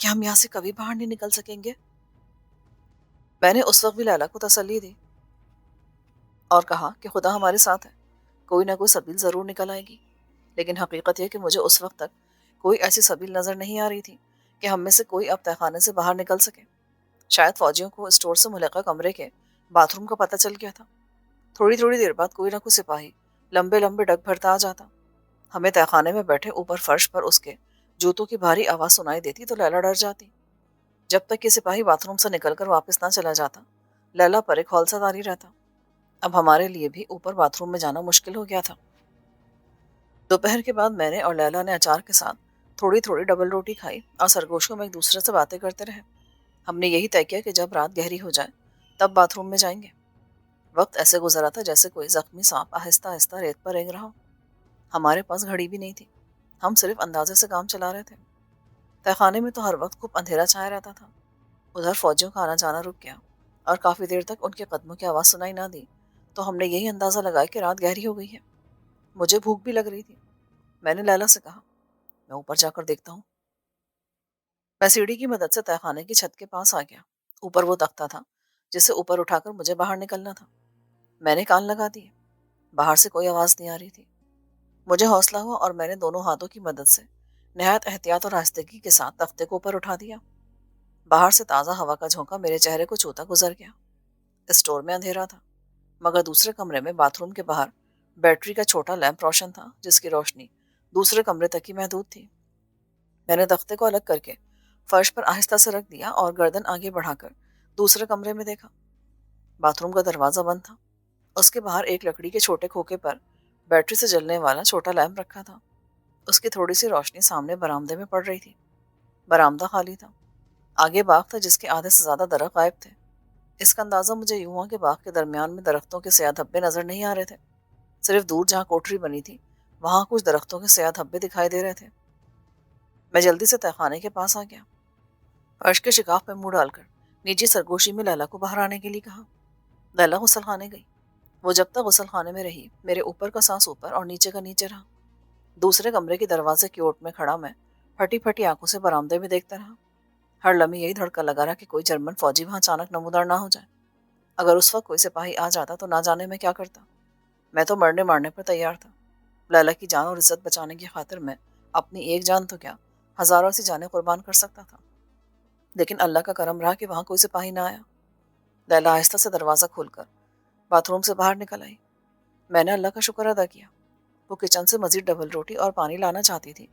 کیا ہم یہاں سے کبھی باہر نہیں نکل سکیں گے؟ میں نے اس وقت بھی لیلا کو تسلی دی اور کہا کہ خدا ہمارے ساتھ ہے، کوئی نہ کوئی سبیل ضرور نکل آئے گی۔ لیکن حقیقت یہ کہ مجھے اس وقت تک کوئی ایسی سبیل نظر نہیں آ رہی تھی کہ ہم میں سے کوئی اب تہہ خانے سے باہر نکل سکے۔ شاید فوجیوں کو اسٹور سے ملحقہ کمرے کے باتھ روم کا پتہ چل گیا تھا۔ تھوڑی تھوڑی دیر بعد کوئی نہ کوئی سپاہی لمبے لمبے ڈگ بھرتا آ جاتا۔ ہمیں تہہ خانے میں بیٹھے اوپر فرش پر اس کے جوتوں کی بھاری آواز سنائی دیتی تو لیلا ڈر جاتی۔ جب تک کہ سپاہی باتھ روم سے نکل کر واپس نہ چلا جاتا، لیلا پر ایک ہولسا داری رہتا۔ اب ہمارے لیے بھی اوپر باتھ روم میں جانا مشکل ہو گیا تھا۔ دوپہر کے بعد میں نے اور لیلا نے اچار کے ساتھ تھوڑی تھوڑی ڈبل روٹی کھائی اور سرگوشیوں میں ایک دوسرے سے باتیں کرتے رہے۔ ہم نے یہی طے کیا کہ جب رات گہری ہو جائے تب باتھ روم میں جائیں گے۔ وقت ایسے گزرا تھا جیسے کوئی زخمی سانپ آہستہ آہستہ ریت پر رینگ رہا ہو۔ ہمارے پاس گھڑی بھی نہیں تھی، ہم صرف اندازے سے کام چلا رہے تھے۔ تہہ خانے میں تو ہر وقت خوب اندھیرا چھایا رہتا تھا۔ ادھر فوجیوں کا آنا جانا رک گیا اور کافی دیر تک ان کے قدموں کی آواز سنائی نہ دی تو ہم نے یہی اندازہ لگایا کہ رات گہری ہو گئی ہے۔ مجھے بھوک بھی لگ رہی تھی۔ میں نے لیلا سے کہا، میں اوپر جا کر دیکھتا ہوں۔ میں سیڑھی کی مدد سے تہہ خانے کی چھت کے پاس آ گیا۔ اوپر وہ تختہ تھا جسے اوپر اٹھا کر مجھے باہر نکلنا تھا۔ میں نے کان لگا دیے، باہر سے کوئی آواز نہیں آ رہی تھی۔ مجھے حوصلہ ہوا اور میں نے دونوں ہاتھوں کی مدد سے نہایت احتیاط اور آہستگی کے ساتھ تختے کو اوپر اٹھا دیا۔ باہر سے تازہ ہوا کا جھونکا میرے چہرے کو چھوتا گزر گیا۔ اسٹور میں اندھیرا تھا، مگر دوسرے کمرے میں باتھ روم کے باہر بیٹری کا چھوٹا لیمپ روشن تھا جس کی روشنی دوسرے کمرے تک ہی محدود تھی۔ میں نے تختے کو الگ کر کے فرش پر آہستہ سے رکھ دیا اور گردن آگے بڑھا کر دوسرے کمرے میں دیکھا۔ باتھ روم کا دروازہ بند تھا۔ اس کے باہر ایک لکڑی کے چھوٹے کھوکے پر بیٹری سے جلنے والا چھوٹا لیمپ رکھا تھا۔ اس کی تھوڑی سی روشنی سامنے برآمدے میں پڑ رہی تھی۔ برآمدہ خالی تھا۔ آگے باغ تھا جس کے آدھے سے زیادہ درخت غائب تھے۔ اس کا اندازہ مجھے یوں ہوا کہ باغ کے درمیان میں درختوں کے سیاہ دھبے نظر نہیں آ رہے تھے۔ صرف دور جہاں کوٹری بنی تھی وہاں کچھ درختوں کے سیاہ دھبے دکھائی دے رہے تھے۔ میں جلدی سے تہہ خانے کے پاس آ گیا۔ فرش کے شکاف میں منہ ڈال کر نیچی سرگوشی میں لیلا کو باہر آنے کے لیے کہا۔ لیلا غسل خانے گئی۔ وہ جب تک غسل خانے میں رہی میرے اوپر کا سانس اوپر اور نیچے کا نیچے رہا۔ دوسرے کمرے کے دروازے کی اوٹ میں کھڑا میں پھٹی پھٹی آنکھوں سے برآمدے میں دیکھتا رہا۔ ہر لمحے یہی دھڑکا لگا رہا کہ کوئی جرمن فوجی وہاں اچانک نمودار نہ ہو جائے۔ اگر اس وقت کوئی سپاہی آ جاتا تو نہ جانے میں کیا کرتا۔ میں تو مرنے مارنے پر تیار تھا۔ لیلا کی جان اور عزت بچانے کی خاطر میں اپنی ایک جان تو کیا ہزاروں سی جانیں قربان کر سکتا تھا۔ لیکن اللہ کا کرم رہا کہ وہاں کوئی سپاہی نہ آیا۔ لیلا آہستہ سے دروازہ کھول کر باتھ روم سے باہر نکل آئی۔ میں نے اللہ کا شکر ادا کیا۔ وہ کچن سے مزید ڈبل روٹی اور پانی لانا چاہتی تھی،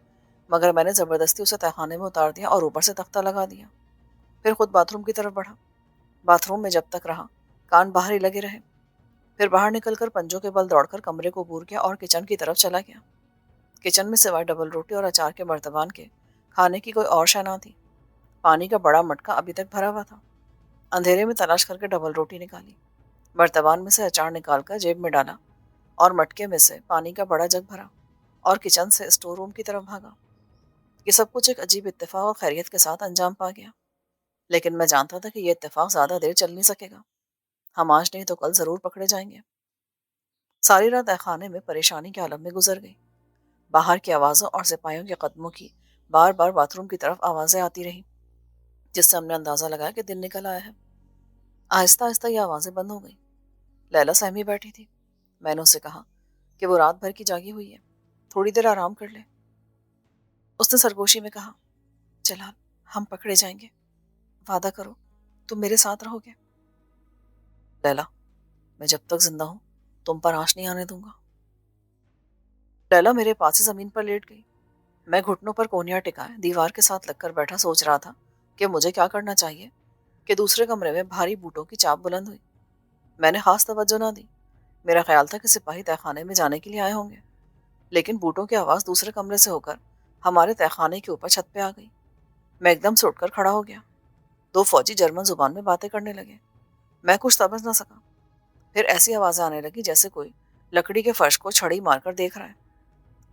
مگر میں نے زبردستی اسے تہہ خانے میں اتار دیا اور اوپر سے تختہ لگا دیا۔ پھر خود باتھ روم کی طرف بڑھا۔ باتھ روم میں جب تک رہا کان باہر ہی لگے رہے۔ پھر باہر نکل کر پنجوں کے بل دوڑ کر کمرے کو عبور کیا اور کچن کی طرف چلا گیا۔ کچن میں سوائے ڈبل روٹی اور اچار کے مرتبان کے کھانے کی کوئی اور شے نہ تھی۔ پانی کا بڑا مٹکا ابھی تک بھرا ہوا تھا۔ اندھیرے میں تلاش کر کے ڈبل روٹی نکالی، مرتبان میں سے اچار نکال کر جیب میں ڈالا اور مٹکے میں سے پانی کا بڑا جگ بھرا اور کچن سے اسٹور روم کی طرف بھاگا۔ یہ سب کچھ ایک عجیب اتفاق اور خیریت کے ساتھ انجام پا گیا، لیکن میں جانتا تھا کہ یہ اتفاق زیادہ دیر چل نہیں سکے گا۔ ہم آج نہیں تو کل ضرور پکڑے جائیں گے۔ ساری رات تہہ خانے میں پریشانی کے عالم میں گزر گئی۔ باہر کی آوازوں اور سپاہیوں کے قدموں کی بار بار باتھ روم کی طرف آوازیں آتی رہیں، جس سے ہم نے اندازہ لگایا کہ دن نکل آیا ہے۔ آہستہ آہستہ یہ آوازیں بند ہو گئیں۔ لیلا سہمی بیٹھی تھی۔ میں نے اسے کہا کہ وہ رات بھر کی جاگی ہوئی ہے، تھوڑی دیر آرام کر لے۔ اس نے سرگوشی میں کہا، جلال ہم پکڑے جائیں گے، وعدہ کرو تم میرے ساتھ رہو گے۔ لیلا میں جب تک زندہ ہوں تم پر آنچ نہیں آنے دوں گا۔ لیلا میرے پاس ہی زمین پر لیٹ گئی۔ میں گھٹنوں پر کونیاں ٹکائے دیوار کے ساتھ لگ کر بیٹھا سوچ رہا تھا کہ مجھے کیا کرنا چاہیے کہ دوسرے کمرے میں بھاری بوٹوں کی چاپ بلند ہوئی۔ میں نے خاص توجہ نہ دی۔ میرا خیال تھا کہ سپاہی تہہ خانے میں جانے کے لیے آئے ہوں گے، لیکن بوٹوں کی آواز دوسرے کمرے سے ہو کر ہمارے تہہ خانے کے اوپر چھت پہ آ گئی۔ میں ایک دم سے اٹھ کر کھڑا ہو گیا۔ دو فوجی جرمن زبان میں باتیں کرنے لگے۔ میں کچھ سمجھ نہ سکا۔ پھر ایسی آوازیں آنے لگی جیسے کوئی لکڑی کے فرش کو چھڑی مار کر دیکھ رہا ہے۔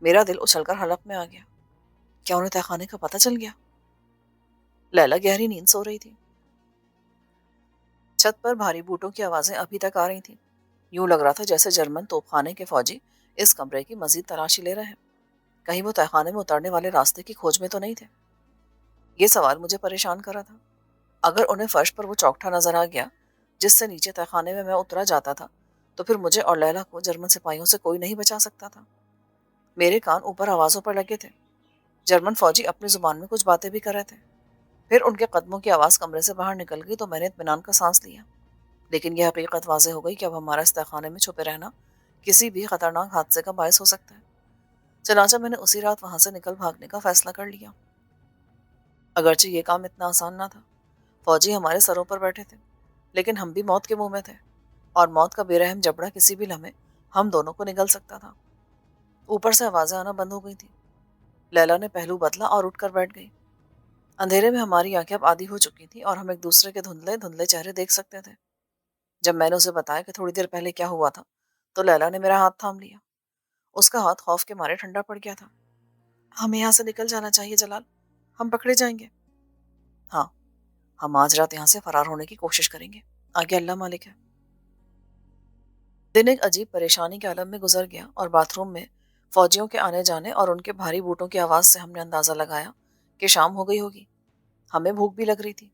میرا دل اچھل کر حلق میں آ گیا۔ کیا انہیں تہہ خانے کا پتہ چل گیا؟ لیلا گہری نیند سو رہی تھی۔ چھت پر بھاری بوٹوں کی آوازیں ابھی تک آ رہی تھیں۔ یوں لگ رہا تھا جیسے جرمن توپ خانے کے فوجی اس کمرے کی مزید تلاشی لے رہے ہیں۔ کہیں وہ تہہ خانے میں اترنے والے راستے کی کھوج میں تو نہیں تھے۔ یہ سوال مجھے پریشان کر رہا تھا۔ اگر انہیں فرش پر وہ چوکٹا نظر آ گیا جس سے نیچے تہخانے میں اترا جاتا تھا تو پھر مجھے اور لیلا کو جرمن سپاہیوں سے کوئی نہیں بچا سکتا تھا۔ میرے کان اوپر آوازوں پر لگے تھے۔ جرمن فوجی اپنی زبان میں کچھ باتیں بھی کر رہے تھے۔ پھر ان کے قدموں کی آواز کمرے سے باہر نکل گئی تو میں نے اطمینان کا سانس لیا، لیکن یہ حقیقت واضح ہو گئی کہ اب ہمارا اس تہخانے میں چھپے رہنا کسی بھی خطرناک حادثے کا باعث ہو سکتا ہے۔ چنانچہ میں نے اسی رات وہاں سے نکل بھاگنے کا فیصلہ کر لیا۔ اگرچہ یہ کام اتنا آسان نہ تھا۔ فوجی ہمارے سروں پر بیٹھے تھے، لیکن ہم بھی موت کے منہ میں تھے، اور موت کا بے رحم جبڑا کسی بھی لمحے ہم دونوں کو نگل سکتا تھا۔ اوپر سے آوازیں آنا بند ہو گئی تھی۔ لیلا نے پہلو بدلا اور اٹھ کر بیٹھ گئی۔ اندھیرے میں ہماری آنکھیں اب آدھی ہو چکی تھیں اور ہم ایک دوسرے کے دھندلے دھندلے چہرے دیکھ سکتے تھے۔ جب میں نے اسے بتایا کہ تھوڑی دیر پہلے کیا ہوا تھا تو لیلا نے میرا ہاتھ تھام لیا۔ اس کا ہاتھ خوف کے مارے ٹھنڈا پڑ گیا تھا۔ ہمیں یہاں سے نکل جانا چاہیے جلال، ہم پکڑے جائیں گے۔ ہاں، ہم آج رات یہاں سے فرار ہونے کی کوشش کریں گے، آگے اللہ مالک ہے۔ دن ایک عجیب پریشانی کے عالم میں گزر گیا، اور باتھ روم میں فوجیوں کے آنے جانے اور ان کے بھاری بوٹوں کی آواز سے ہم نے اندازہ لگایا کہ شام ہو گئی ہوگی۔ ہمیں بھوک بھی لگ رہی تھی۔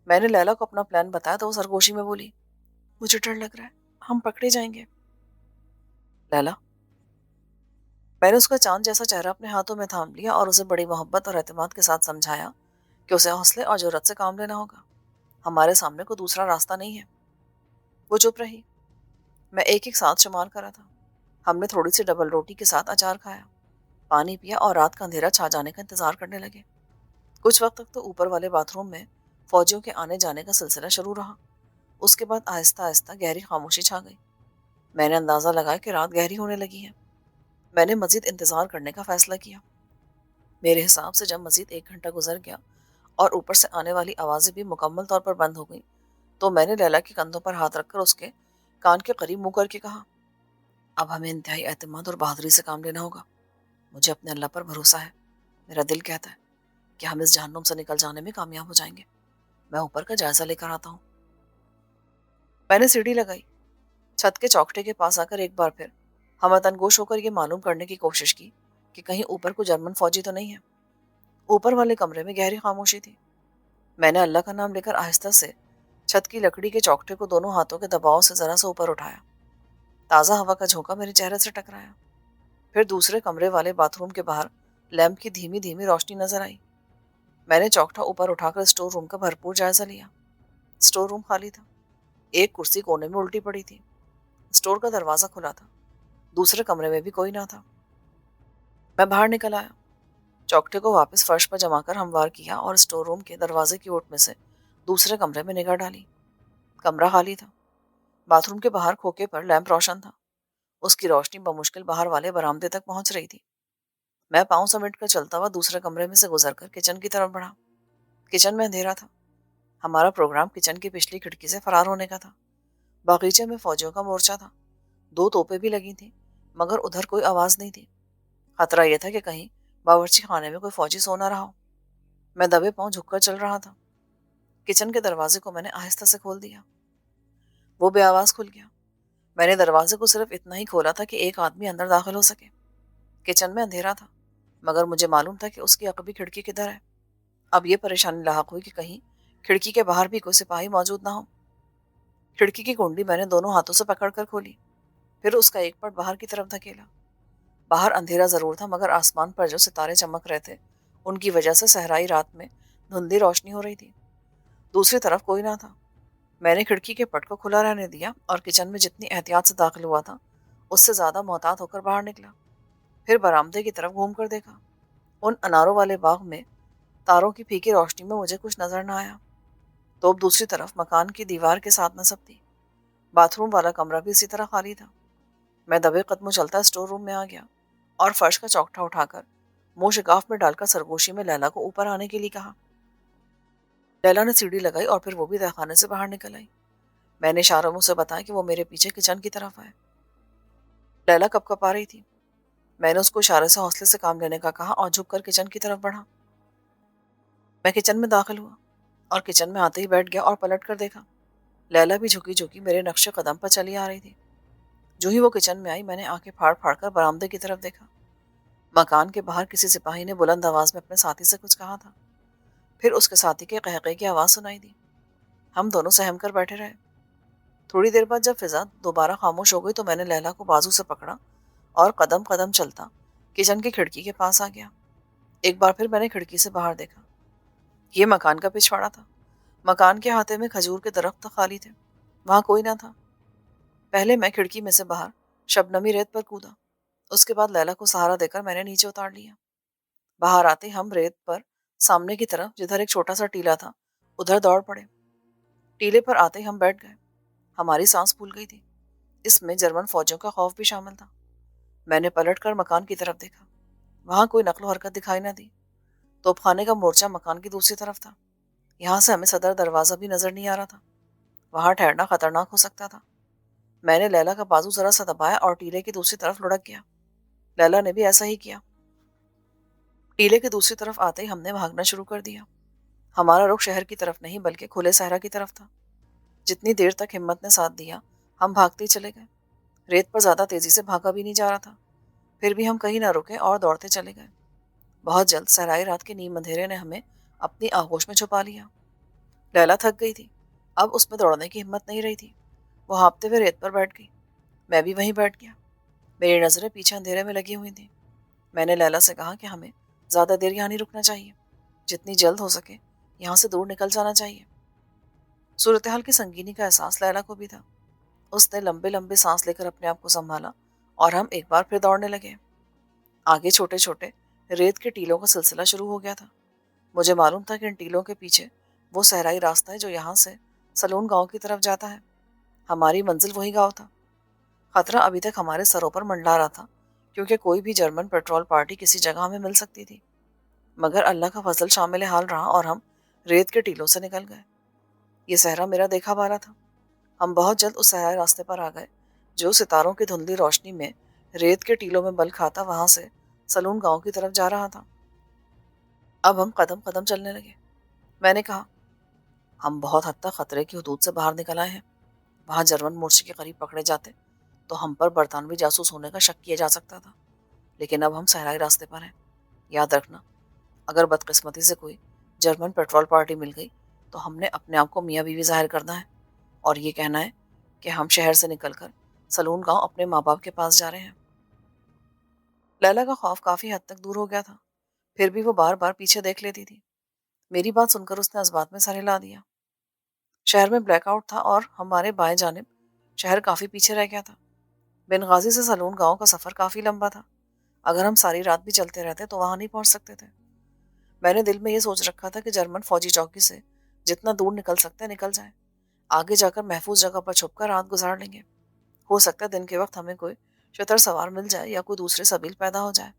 میں نے لیلا کو اپنا پلان بتایا تو وہ سرگوشی میں بولی، مجھے ڈر لگ رہا ہے، ہم پکڑے جائیں گے۔ لیلا، میں نے اس کا چاند جیسا چہرہ اپنے ہاتھوں میں تھام لیا اور اسے بڑی محبت اور اعتماد کے ساتھ سمجھایا کہ اسے حوصلے اور جرأت سے کام لینا ہوگا۔ ہمارے سامنے کوئی دوسرا راستہ نہیں ہے۔ وہ چپ رہی۔ میں ایک ایک ساتھ شمار کرا تھا۔ ہم نے تھوڑی سی ڈبل روٹی کے ساتھ اچار کھایا، پانی پیا اور رات کا اندھیرا چھا جانے کا انتظار کرنے لگے۔ کچھ وقت تک تو اوپر والے باتھ روم میں فوجیوں کے آنے جانے کا سلسلہ شروع رہا۔ اس کے بعد آہستہ آہستہ گہری خاموشی چھا گئی۔ میں نے اندازہ لگایا کہ رات گہری ہونے لگی ہے۔ میں نے مزید انتظار کرنے کا فیصلہ کیا۔ میرے حساب سے جب مزید 1 گھنٹہ گزر گیا اور اوپر سے آنے والی آوازیں بھی مکمل طور پر بند ہو گئیں تو میں نے لیلا کے کندھوں پر ہاتھ رکھ کر اس کے کان کے قریب منہ کر کے کہا، اب ہمیں انتہائی اعتماد اور بہادری سے کام لینا ہوگا۔ مجھے اپنے اللہ پر بھروسہ ہے۔ میرا دل کہتا ہے کہ ہم اس جہنم سے نکل جانے میں کامیاب ہو جائیں گے۔ میں اوپر کا جائزہ لے کر آتا ہوں۔ میں نے سیڑھی لگائی، چھت کے چوکٹے کے پاس آ کر ایک بار پھر ہمتن گوش ہو کر یہ معلوم کرنے کی کوشش کی کہ کہیں اوپر کو جرمن فوجی تو نہیں ہے۔ اوپر والے کمرے میں گہری خاموشی تھی۔ میں نے اللہ کا نام لے کر آہستہ سے چھت کی لکڑی کے چوکٹے کو دونوں ہاتھوں کے دباؤ سے ذرا سا اوپر اٹھایا۔ تازہ ہوا کا جھونکا میرے چہرے سے ٹکرایا۔ پھر دوسرے کمرے والے باتھ روم کے باہر لیمپ کی دھیمی دھیمی روشنی نظر آئی۔ میں نے چوکٹا اوپر اٹھا کر اسٹور روم کا بھرپور جائزہ لیا۔ اسٹور روم خالی تھا۔ ایک کرسی کونے میں الٹی پڑی تھی۔ اسٹور کا دروازہ کھلا تھا۔ دوسرے کمرے میں بھی کوئی نہ تھا۔ میں باہر نکل آیا، چوکٹے کو واپس فرش پر جما کر ہموار کیا اور اسٹور روم کے دروازے کی اوٹ میں سے دوسرے کمرے میں نگاہ ڈالی۔ کمرہ خالی تھا۔ باتھ روم کے باہر کھوکے پر لیمپ روشن تھا۔ اس کی روشنی بمشکل باہر والے برآمدے تک پہنچ رہی تھی۔ میں پاؤں سمیٹ کر چلتا ہوا دوسرے کمرے میں سے گزر کر کچن کی طرف بڑھا۔ کچن میں اندھیرا تھا۔ ہمارا پروگرام کچن کی پچھلی کھڑکی سے فرار ہونے کا تھا۔ باغیچے میں فوجیوں کا مورچہ تھا۔ 2 توپیں بھی لگی تھیں، مگر ادھر کوئی آواز نہیں تھی۔ خطرہ یہ تھا کہ کہیں باورچی خانے میں کوئی فوجی سو نہ رہا ہو۔ میں دبے پاؤں جھک کر چل رہا تھا۔ کچن کے دروازے کو میں نے آہستہ سے کھول دیا۔ وہ بے آواز کھل گیا۔ میں نے دروازے کو صرف اتنا ہی کھولا تھا کہ ایک آدمی اندر داخل ہو سکے۔ کچن میں اندھیرا تھا، مگر مجھے معلوم تھا کہ اس کی عقبی کھڑکی کدھر ہے۔ اب یہ پریشانی لاحق ہوئی کہ کہیں کھڑکی کے باہر بھی کوئی سپاہی موجود نہ ہو۔ کھڑکی کی کنڈی میں نے دونوں ہاتھوں سے پکڑ کر کھولی، پھر اس کا ایک پٹ باہر کی طرف دھکیلا۔ باہر اندھیرا ضرور تھا، مگر آسمان پر جو ستارے چمک رہے تھے ان کی وجہ سے صحرائی رات میں دھندلی روشنی ہو رہی تھی۔ دوسری طرف کوئی نہ تھا۔ میں نے کھڑکی کے پٹ کو کھلا رہنے دیا اور کچن میں جتنی احتیاط سے داخل ہوا تھا اس سے زیادہ محتاط ہو کر باہر نکلا۔ پھر برآمدے کی طرف گھوم کر دیکھا۔ ان اناروں والے باغ میں تاروں کی پھیکی روشنی میں مجھے کچھ نظر نہ آیا۔ تو اب دوسری طرف مکان کی دیوار کے ساتھ نصب تھی۔ باتھ روم والا کمرہ بھی اسی طرح خالی تھا۔ میں دبے قدموں چلتا اسٹور روم میں آ گیا اور فرش کا چوکٹا اٹھا کر منہ شکاف میں ڈال کر سرگوشی میں لیلا کو اوپر آنے کے لیے کہا۔ لیلا نے سیڑھی لگائی اور پھر وہ بھی تہخانے سے باہر نکل آئی۔ میں نے اشاروں میں اسے بتایا کہ وہ میرے پیچھے کچن کی طرف آئے۔ لیلا کپ کپ آ رہی تھی۔ میں نے اس کو اشارے سے حوصلے سے کام لینے کا کہا اور جھک کر کچن کی طرف بڑھا۔ میں کچن میں داخل ہوا اور کچن میں آتے ہی بیٹھ گیا اور پلٹ کر دیکھا۔ لیلا بھی جھکی جھکی میرے نقش قدم پر چلی آ رہی تھی۔ جو ہی وہ کچن میں آئی میں نے آنکھیں پھاڑ پھاڑ کر برآمدے کی طرف دیکھا۔ مکان کے باہر کسی سپاہی نے بلند آواز میں اپنے ساتھی سے کچھ کہا تھا۔ پھر اس کے ساتھی کے قہقہے کی آواز سنائی دی۔ ہم دونوں سہم کر بیٹھے رہے۔ تھوڑی دیر بعد جب فضا دوبارہ خاموش ہو گئی تو میں نے لیلا کو بازو سے پکڑا اور قدم قدم چلتا کچن کی کھڑکی کے پاس آ گیا۔ ایک بار پھر میں نے کھڑکی سے باہر دیکھا۔ یہ مکان کا پچھواڑا تھا۔ مکان کے ہاتھے میں کھجور کے درخت خالی تھے، وہاں کوئی نہ تھا۔ پہلے میں کھڑکی میں سے باہر شبنمی ریت پر کودا، اس کے بعد لیلا کو سہارا دے کر میں نے نیچے اتار لیا۔ باہر آتے ہم ریت پر سامنے کی طرف جدھر ایک چھوٹا سا ٹیلا تھا ادھر دوڑ پڑے۔ ٹیلے پر آتے ہم بیٹھ گئے۔ ہماری سانس پھول گئی تھی۔ اس میں جرمن فوجیوں کا خوف بھی شامل تھا۔ میں نے پلٹ کر مکان کی طرف دیکھا، وہاں کوئی نقل و حرکت دکھائی نہ دی۔ توپ خانے کا مورچہ مکان کی دوسری طرف تھا۔ یہاں سے ہمیں صدر دروازہ بھی نظر نہیں آ رہا تھا، وہاں ٹھہرنا خطرناک ہو سکتا تھا۔ میں نے لیلا کا بازو ذرا سا دبایا اور ٹیلے کی دوسری طرف لڑک گیا۔ لیلا نے بھی ایسا ہی کیا۔ ٹیلے کی دوسری طرف آتے ہی ہم نے بھاگنا شروع کر دیا۔ ہمارا رخ شہر کی طرف نہیں بلکہ کھلے صحرا کی طرف تھا۔ جتنی دیر تک ہمت نے ساتھ دیا ہم بھاگتے ہی چلے گئے۔ ریت پر زیادہ تیزی سے بھاگا بھی نہیں جا رہا تھا، پھر بھی ہم کہیں نہ رکے اور دوڑتے چلے گئے۔ بہت جلد صحرائی رات کے نیم اندھیرے نے ہمیں اپنی آغوش میں چھپا لیا۔ لیلا تھک گئی تھی، اب اس میں دوڑنے کی ہمت نہیں رہی تھی۔ وہ ہانپتے ہوئے ریت پر بیٹھ گئی، میں بھی وہیں بیٹھ گیا۔ میری نظریں پیچھے اندھیرے میں لگی ہوئی تھیں۔ میں نے لیلا سے کہا کہ ہمیں زیادہ دیر یہاں نہیں رکنا چاہیے، جتنی جلد ہو سکے یہاں سے دور نکل جانا چاہیے۔ صورتحال کی سنگینی کا احساس لیلا کو بھی تھا۔ اس نے لمبے لمبے سانس لے کر اپنے آپ کو سنبھالا اور ہم ایک بار پھر دوڑنے لگے۔ آگے چھوٹے چھوٹے ریت کے ٹیلوں کا سلسلہ شروع ہو گیا تھا۔ مجھے معلوم تھا کہ ان ٹیلوں کے پیچھے وہ صحرائی راستہ ہے جو یہاں سے سلون گاؤں کی طرف جاتا ہے۔ ہماری منزل وہی گاؤں تھا۔ خطرہ ابھی تک ہمارے سروں پر منڈلا رہا تھا، کیونکہ کوئی بھی جرمن پیٹرول پارٹی کسی جگہ ہمیں مل سکتی تھی۔ مگر اللہ کا فضل شامل حال رہا اور ہم ریت کے ٹیلوں سے نکل گئے۔ یہ صحرا میرا دیکھا بالا تھا۔ ہم بہت جلد اس صحرائی راستے پر آ گئے جو ستاروں کی دھندلی روشنی میں ریت کے ٹیلوں میں بل کھاتا وہاں سے سلون گاؤں کی طرف جا رہا تھا۔ اب ہم قدم قدم چلنے لگے۔ میں نے کہا، ہم بہت حد تک خطرے کی حدود سے باہر نکل آئے ہیں۔ وہاں جرمن مورچے کے قریب پکڑے جاتے تو ہم پر برطانوی جاسوس ہونے کا شک کیا جا سکتا تھا، لیکن اب ہم صحرائی راستے پر ہیں۔ یاد رکھنا، اگر بدقسمتی سے کوئی جرمن پیٹرول پارٹی مل گئی تو ہم نے اپنے آپ کو میاں بیوی ظاہر کرنا ہے اور یہ کہنا ہے کہ ہم شہر سے نکل کر سلون گاؤں اپنے ماں باپ کے پاس جا رہے ہیں۔ لیلا کا خوف کافی حد تک دور ہو گیا تھا، پھر بھی وہ بار بار پیچھے دیکھ لیتی تھی۔ میری بات سن کر اس نے اس بات میں سر ہلا دیا۔ شہر میں بلیک آؤٹ تھا اور ہمارے بائیں جانب شہر کافی پیچھے رہ گیا تھا۔ بنغازی سے سلون گاؤں کا سفر کافی لمبا تھا۔ اگر ہم ساری رات بھی چلتے رہتے تو وہاں نہیں پہنچ سکتے تھے۔ میں نے دل میں یہ سوچ رکھا تھا کہ جرمن فوجی چوکی سے جتنا دور نکل سکتے نکل جائیں، آگے جا کر محفوظ جگہ پر چھپ کر رات گزار لیں گے۔ ہو سکتا ہے دن کے وقت ہمیں کوئی شتر سوار مل جائے یا کوئی دوسرے سبیل پیدا ہو جائے۔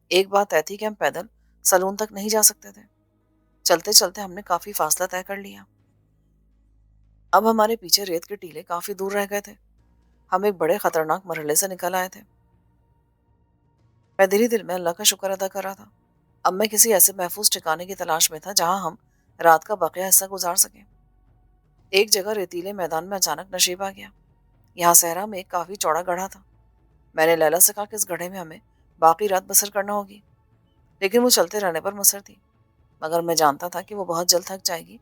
ایک بات طے تھی کہ ہم پیدل سلون تک نہیں جا سکتے تھے۔ چلتے چلتے ہم نے کافی فاصلہ طے کر لیا۔ اب ہمارے پیچھے ریت کے ٹیلے کافی دور رہ گئے تھے۔ ہم ایک بڑے خطرناک مرحلے سے نکل آئے تھے۔ میں دل ہی دل میں اللہ کا شکر ادا کر رہا تھا۔ اب میں کسی ایسے محفوظ ٹھکانے کی تلاش میں تھا جہاں ہم رات کا بقیہ حصہ گزار سکیں۔ ایک جگہ ریتیلے میدان میں اچانک نشیب آ گیا۔ یہاں صحرا میں ایک کافی چوڑا گڑھا تھا۔ میں نے لیلا سے کہا کہ اس گڑھے میں ہمیں باقی رات بسر کرنا ہوگی، لیکن وہ چلتے رہنے پر مصر تھی۔ مگر میں جانتا تھا کہ وہ بہت جلد تھک جائے گی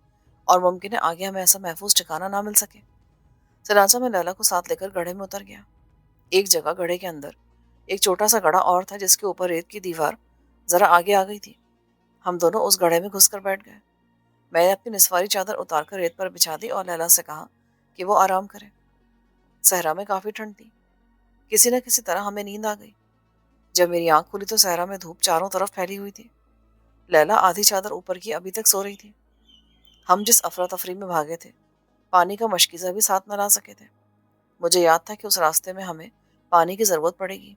اور ممکن ہے آگے ہمیں ایسا محفوظ ٹھکانہ نہ مل سکے۔ چنانچہ میں لیلا کو ساتھ لے کر گڑھے میں اتر گیا۔ ایک جگہ گڑھے کے اندر ایک چھوٹا سا گڑھا اور تھا جس کے اوپر ریت کی دیوار ذرا آگے آ گئی تھی۔ ہم دونوں اس گڑھے میں گھس کر بیٹھ گئے۔ میں نے اپنی نسواری چادر اتار کر ریت پر بچھا دی اور لیلا سے کہا کہ وہ آرام کرے۔ صحرا میں کافی ٹھنڈ تھی، کسی نہ کسی طرح ہمیں نیند آ گئی۔ جب میری آنکھ کھلی تو صحرا میں دھوپ چاروں طرف پھیلی ہوئی تھی۔ لیلا آدھی چادر اوپر کی ابھی تک سو رہی تھی۔ ہم جس افراتفری میں بھاگے تھے پانی کا مشکیزہ بھی ساتھ نہ لا سکے تھے۔ مجھے یاد تھا کہ اس راستے میں ہمیں پانی کی ضرورت پڑے گی۔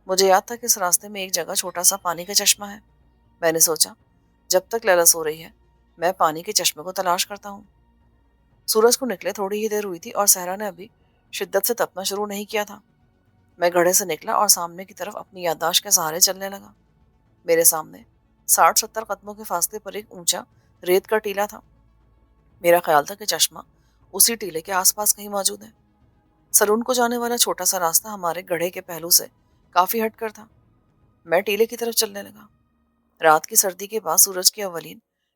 مجھے یاد تھا کہ اس راستے میں ایک جگہ چھوٹا سا پانی کا چشمہ ہے۔ میں نے سوچا، جب تک لیلا سو رہی ہے میں پانی کے چشمے کو تلاش کرتا ہوں۔ سورج کو نکلے تھوڑی ہی دیر ہوئی تھی اور صحرا نے ابھی شدت سے تپنا شروع نہیں کیا تھا۔ میں گڑھے سے نکلا اور سامنے کی طرف اپنی یادداشت کے سہارے چلنے لگا۔ میرے سامنے 60-70 قدموں کے فاصلے پر ایک اونچا ریت کا ٹیلا تھا۔ میرا خیال تھا کہ چشمہ اسی ٹیلے کے آس پاس کہیں موجود ہے۔ سلون کو جانے والا چھوٹا سا راستہ ہمارے گڑھے کے پہلو سے کافی ہٹ کر تھا۔ میں ٹیلے کی طرف چلنے لگا۔ رات کی سردی کے بعد سورج کی اولین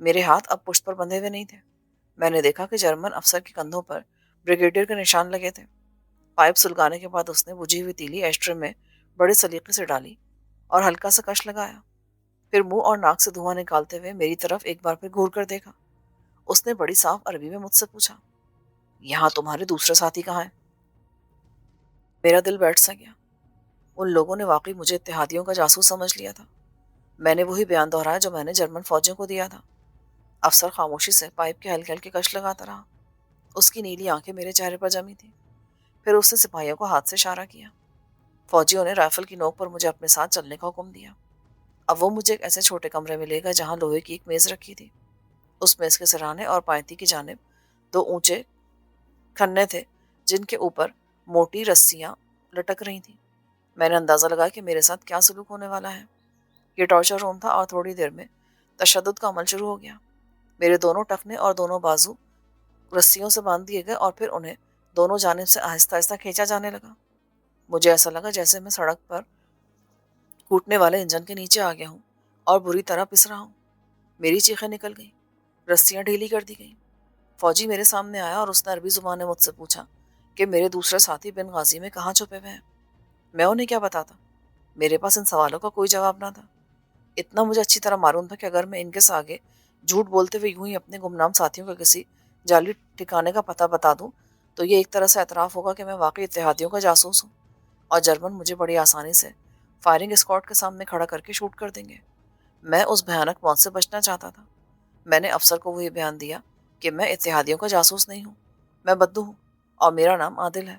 میرے ہاتھ اب پشت پر بندھے ہوئے نہیں تھے۔ میں نے دیکھا کہ جرمن افسر کے کندھوں پر بریگیڈیئر کے نشان لگے تھے۔ پائپ سلگانے کے بعد اس نے بجھی ہوئی تیلی ایشٹرے میں بڑے سلیقے سے ڈالی اور ہلکا سا کش لگایا۔ پھر منہ اور ناک سے دھواں نکالتے ہوئے میری طرف ایک بار پھر گھور کر دیکھا۔ اس نے بڑی صاف عربی میں مجھ سے پوچھا، یہاں تمہارے دوسرے ساتھی کہاں ہیں؟ میرا دل بیٹھ سا گیا۔ ان لوگوں نے واقعی مجھے اتحادیوں کا جاسوس سمجھ لیا تھا۔ میں نے وہی بیان دہرایا جو میں نے جرمن فوجیوں کو دیا تھا۔ افسر خاموشی سے پائپ کے ہلکے ہلکے کش لگاتا رہا۔ اس کی نیلی آنکھیں میرے چہرے پر جمی تھیں۔ پھر اس نے سپاہیوں کو ہاتھ سے اشارہ کیا۔ فوجیوں نے رائفل کی نوک پر مجھے اپنے ساتھ چلنے کا حکم دیا۔ اب وہ مجھے ایک ایسے چھوٹے کمرے میں لے گا جہاں لوہے کی ایک میز رکھی تھی۔ اس میز کے سرانے اور پائنتی کی جانب دو اونچے کھنے تھے جن کے اوپر موٹی رسیاں لٹک رہی تھیں۔ میں نے اندازہ لگایا کہ میرے ساتھ کیا سلوک ہونے والا ہے۔ یہ ٹارچر روم تھا اور تھوڑی دیر میں تشدد کا عمل شروع ہو گیا۔ میرے دونوں ٹخنے اور دونوں بازو رسیوں سے باندھ دیے گئے اور پھر انہیں دونوں جانب سے آہستہ آہستہ کھینچا جانے لگا۔ مجھے ایسا لگا جیسے میں سڑک پر کوٹنے والے انجن کے نیچے آ گیا ہوں اور بری طرح پس رہا ہوں۔ میری چیخیں نکل گئیں، رسیاں ڈھیلی کر دی گئیں۔ فوجی میرے سامنے آیا اور اس نے عربی زبان میں مجھ سے پوچھا کہ میرے دوسرے ساتھی بن غازی میں کہاں چھپے ہوئے ہیں۔ میں انہیں کیا بتاتا؟ میرے پاس ان سوالوں کا کوئی جواب نہ تھا۔ اتنا مجھے اچھی طرح معلوم تھا کہ اگر میں ان کے آگے جھوٹ بولتے ہوئے یوں ہی اپنے گمنام ساتھیوں کا کسی جعلی ٹھکانے کا پتہ بتا دوں تو یہ ایک طرح سے اعتراف ہوگا کہ میں واقعی اتحادیوں کا جاسوس ہوں، اور جرمن مجھے بڑی آسانی سے فائرنگ اسکواڈ کے سامنے کھڑا کر کے شوٹ کر دیں گے۔ میں اس بھیانک موت سے بچنا چاہتا تھا۔ میں نے افسر کو وہی بیان دیا کہ میں اتحادیوں کا جاسوس نہیں ہوں، میں بدو ہوں اور میرا نام عادل ہے۔